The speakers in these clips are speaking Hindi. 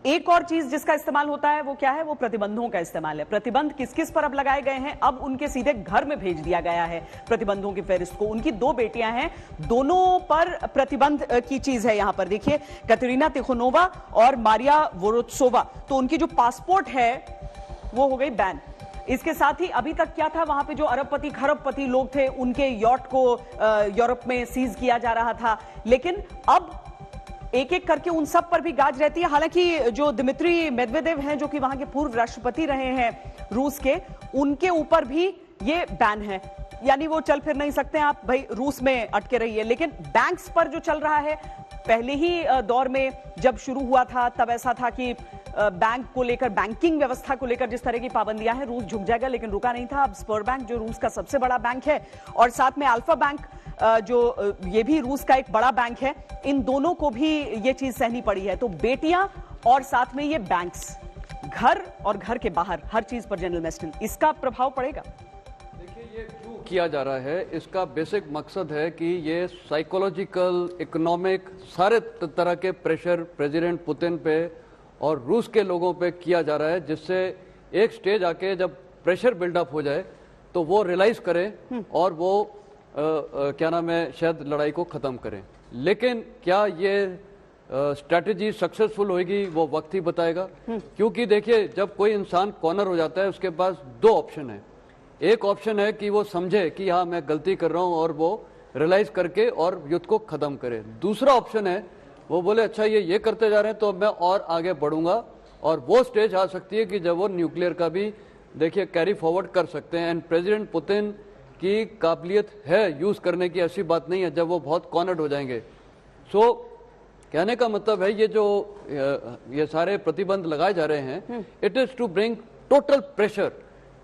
एक और चीज जिसका इस्तेमाल होता है वो क्या है, वो प्रतिबंधों का इस्तेमाल है। प्रतिबंध किस किस पर अब लगाए गए हैं, अब उनके सीधे घर में भेज दिया गया है प्रतिबंधों की फेहरिस्त को। उनकी 2 बेटियां हैं, दोनों पर प्रतिबंध की चीज है। यहां पर देखिए कतरीना तिखोनोवा और मारिया वोरोत्सोवा, तो उनकी जो पासपोर्ट है वो हो गई बैन। इसके साथ ही अभी तक क्या था, वहां पे जो अरबपति खरबपति लोग थे उनके यॉट को यूरोप में सीज किया जा रहा था, लेकिन अब एक एक करके उन सब पर भी गाज रहती है। हालांकि जो दिमित्री मेदवेदेव हैं, जो कि वहां के पूर्व राष्ट्रपति रहे हैं रूस के, उनके ऊपर भी ये बैन है, यानी वो चल फिर नहीं सकते, आप भाई रूस में अटके रहिए। लेकिन बैंक्स पर जो चल रहा है, पहले ही दौर में जब शुरू हुआ था तब ऐसा था कि बैंक को लेकर, बैंकिंग व्यवस्था को लेकर जिस तरह की पाबंदियां हैं, रूस झुक जाएगा, लेकिन रुका नहीं था। अब स्पर बैंक जो रूस का सबसे बड़ा बैंक है और साथ में अल्फा बैंक जो ये भी रूस का एक बड़ा बैंक है, इन दोनों को भी ये चीज सहनी पड़ी है। तो बेटियां और साथ में ये बैंक्स, घर और घर के बाहर हर चीज पर जनरल मेस्टन, इसका प्रभाव पड़ेगा। देखिए ये क्यों किया जा रहा है, इसका बेसिक मकसद है कि ये साइकोलॉजिकल, इकोनॉमिक, सारे तरह के प्रेशर प्रेसिडेंट पुतिन पे और रूस के लोगों पे किया जा रहा है, जिससे एक स्टेज आके जब प्रेशर बिल्डअप हो जाए तो वो रियलाइज करें और वो क्या नाम है, शायद लड़ाई को खत्म करें। लेकिन क्या ये स्ट्रैटेजी सक्सेसफुल होगी, वो वक्त ही बताएगा। क्योंकि देखिए जब कोई इंसान कॉर्नर हो जाता है, उसके पास 2 ऑप्शन है। एक ऑप्शन है कि वो समझे कि हाँ मैं गलती कर रहा हूं और वो रियलाइज करके और युद्ध को खत्म करे। दूसरा ऑप्शन है वो बोले अच्छा ये करते जा रहे हैं तो मैं और आगे बढ़ूंगा, और वो स्टेज आ सकती है कि जब वो न्यूक्लियर का भी देखिए कैरी फॉरवर्ड कर सकते हैं। एंड प्रेसिडेंट पुतिन की काबिलियत है यूज करने की, ऐसी बात नहीं है, जब वो बहुत कॉर्नर्ड हो जाएंगे। सो कहने का मतलब है ये जो ये सारे प्रतिबंध लगाए जा रहे हैं, it is to bring total pressure,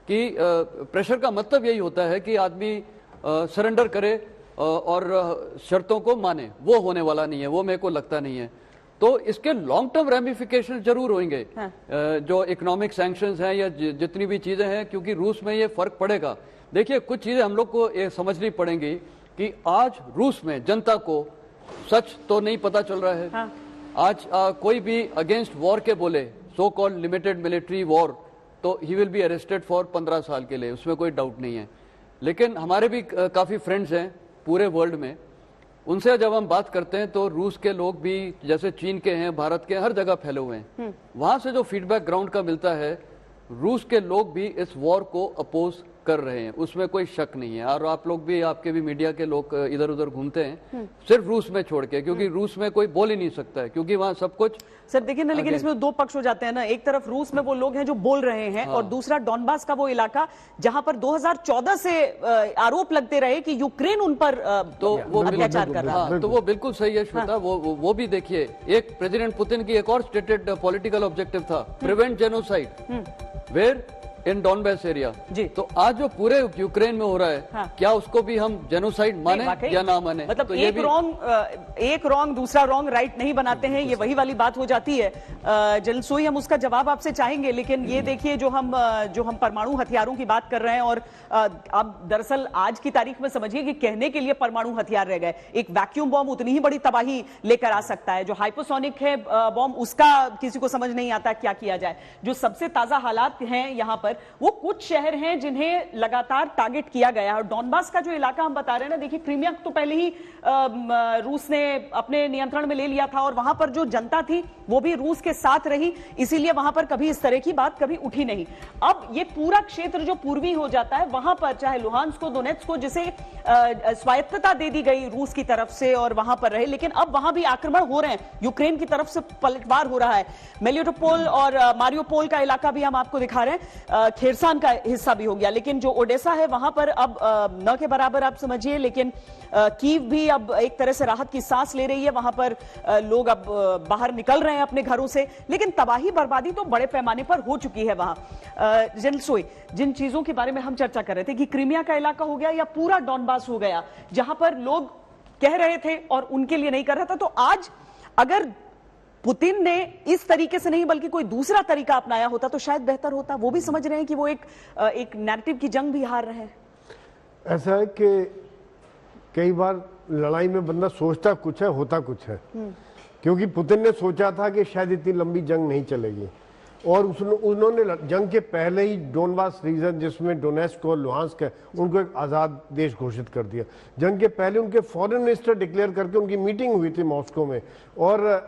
कि प्रेशर का मतलब यही होता है कि आदमी सरेंडर करे और शर्तों को माने। वो होने वाला नहीं है, वो मेरे को लगता नहीं है। तो इसके लॉन्ग टर्म रेमिफिकेशन जरूर होंगे। जो इकोनॉमिक सैंक्शंस हैं या जितनी भी चीजें हैं, क्योंकि रूस में ये फर्क पड़ेगा। देखिए कुछ चीजें हम लोग को ये समझनी पड़ेंगी कि आज रूस में जनता को सच तो नहीं पता चल रहा है। आज कोई भी अगेंस्ट वॉर के बोले, so called limited military war, तो he will be arrested for 15 साल के लिए, उसमें कोई डाउट नहीं है। लेकिन हमारे भी काफी फ्रेंड्स हैं पूरे वर्ल्ड में, उनसे जब हम बात करते हैं तो रूस के लोग भी, जैसे चीन के हैं, भारत के, हर जगह फैले हुए हैं, वहां से जो फीडबैक ग्राउंड का मिलता है, रूस के लोग भी इस वॉर को अपोज कर रहे हैं, उसमें कोई शक नहीं है। और आप लोग भी, आपके भी मीडिया के लोग इधर उधर घूमते हैं, सिर्फ रूस में छोड़ के, क्योंकि रूस में कोई बोल ही नहीं सकता है, क्योंकि वहां सब कुछ। सर देखिए ना, लेकिन इसमें 2 पक्ष हो जाते हैं ना। एक तरफ रूस में वो लोग हैं जो बोल रहे हैं, और दूसरा डॉनबास का वो इलाका जहां पर 2014 से आरोप लगते रहे कि यूक्रेन उन पर तो वो अत्याचार कर रहा है। तो वो बिल्कुल सही है श्वेता। वो भी देखिए, एक प्रेसिडेंट पुतिन की एक और स्टेटेड पॉलिटिकल ऑब्जेक्टिव था, prevent genocide where in Donbas area. तो आज जो पूरे यूक्रेन में हो रहा है, क्या उसको भी हम जेनोसाइड माने या ना माने? मतलब तो एक रॉन्ग दूसरा रॉन्ग राइट नहीं बनाते हैं, ये वही वाली बात हो जाती है। जनरल सोई, हम उसका जवाब आपसे चाहेंगे, लेकिन ये देखिए जो हम परमाणु हथियारों की बात कर रहे हैं, और अब दरअसल आज की तारीख में समझिए कि कहने के लिए परमाणु हथियार रह गए। एक वैक्यूम बॉम्ब उतनी ही बड़ी तबाही लेकर आ सकता है। जो हाइपोसोनिक है बॉम्ब, उसका किसी को समझ नहीं आता क्या किया जाए। जो सबसे ताजा हालात हैं यहां पर, वो कुछ शहर हैं जिन्हें लगातार टारगेट किया गया है। और डॉनबास का जो इलाका हम बता रहे हैं ना, देखिए क्रीमिया तो पहले ही रूस ने अपने नियंत्रण में ले लिया था, और वहां पर जो जनता थी वो भी रूस के साथ रही, इसीलिए वहां पर कभी इस तरह की बात कभी उठी नहीं। अब ये पूरा क्षेत्र जो पूर्वी हो जाता है, वहां पर चाहे लुहांस्क को, दोनेत्स्क को, जिसे स्वायत्तता दे दी गई रूस की तरफ से और वहां पर रहे, लेकिन अब वहां भी आक्रमण हो रहे हैं, यूक्रेन की तरफ से पलटवार हो रहा है। मेलिटोपोल और मारियोपोल का इलाका भी हम आपको दिखा रहे हैं, खेरसान का हिस्सा भी हो गया, लेकिन जो ओडेसा है वहां पर अब न के बराबर आप समझिए। लेकिन कीव भी अब एक तरह से राहत की सांस ले रही है, वहां पर लोग अब बाहर निकल रहे हैं अपने घरों से, लेकिन तबाही बर्बादी तो बड़े पैमाने पर हो चुकी है वहां। जनरल सोई, जिन चीजों के बारे में हम चर्चा कर रहे थे कि क्रीमिया का इलाका हो गया या पूरा डॉनबास हो गया, जहां पर लोग कह रहे थे और उनके लिए नहीं कर रहा था, तो आज अगर पुतिन ने इस तरीके से नहीं बल्कि कोई दूसरा तरीका अपनाया होता तो शायद बेहतर होता। वो भी समझ रहे हैं कि वो एक नैरेटिव की जंग भी हार रहे हैं। ऐसा है कि कई बार लड़ाई में बंदा सोचता कुछ है, होता कुछ है। क्योंकि पुतिन ने सोचा था कि शायद इतनी लंबी जंग नहीं चलेगी, और उन्होंने जंग के पहले ही डोनबास रीजन, जिसमें डोनेस्क और लुहांस्क है, उनको एक आज़ाद देश घोषित कर दिया। जंग के पहले उनके फॉरेन मिनिस्टर डिक्लेयर करके उनकी मीटिंग हुई थी मॉस्को में, और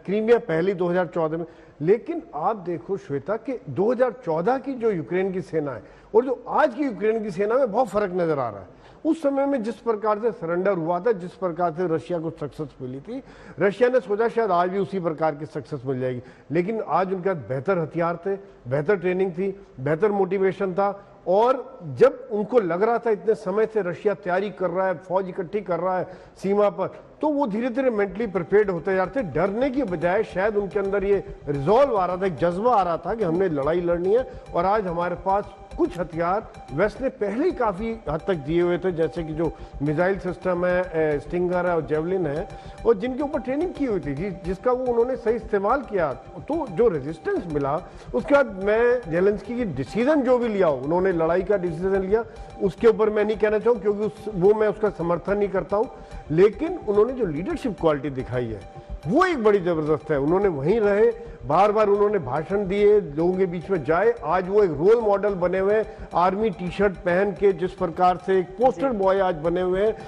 क्रीमिया पहली 2014 में। लेकिन आप देखो श्वेता कि 2014 की जो यूक्रेन की सेना है और जो आज की यूक्रेन की सेना में बहुत फर्क नजर आ रहा है। उस समय में जिस प्रकार से सरेंडर हुआ था, जिस प्रकार से रशिया को सक्सेस मिली थी, रशिया ने सोचा शायद आज भी उसी प्रकार की सक्सेस मिल जाएगी, लेकिन आज उनके पास बेहतर हथियार थे, बेहतर ट्रेनिंग थी, बेहतर मोटिवेशन था। और जब उनको लग रहा था इतने समय से रशिया तैयारी कर रहा है, फौज इकट्ठी कर रहा है सीमा पर, तो वो धीरे धीरे मेंटली प्रिपेयर्ड होते जा रहे थे। डरने की बजाय शायद उनके अंदर ये रिजॉल्व आ रहा था, एक जज्बा आ रहा था कि हमने लड़ाई लड़नी है। और आज हमारे पास कुछ हथियार वेस्ट ने पहले ही काफी हद तक दिए हुए थे, जैसे कि जो मिसाइल सिस्टम है, स्टिंगर है और जेवलिन है, और जिनके ऊपर ट्रेनिंग की हुई थी, जिसका वो उन्होंने सही इस्तेमाल किया, तो जो रेजिस्टेंस मिला। उसके बाद मैं जेलेंस्की की डिसीजन जो भी लिया, उन्होंने लड़ाई का डिसीजन लिया, उसके ऊपर मैं नहीं कहना चाहूँ क्योंकि वो मैं उसका समर्थन नहीं करता हूँ, लेकिन उन्होंने जो लीडरशिप क्वालिटी दिखाई है वो एक बड़ी जबरदस्त है। उन्होंने वहीं रहे, बार बार उन्होंने भाषण दिए, लोगों के बीच में जाए। आज वो एक रोल मॉडल बने हुए हैं, आर्मी टी शर्ट पहन के, जिस प्रकार से एक पोस्टर बॉय आज बने हुए हैं।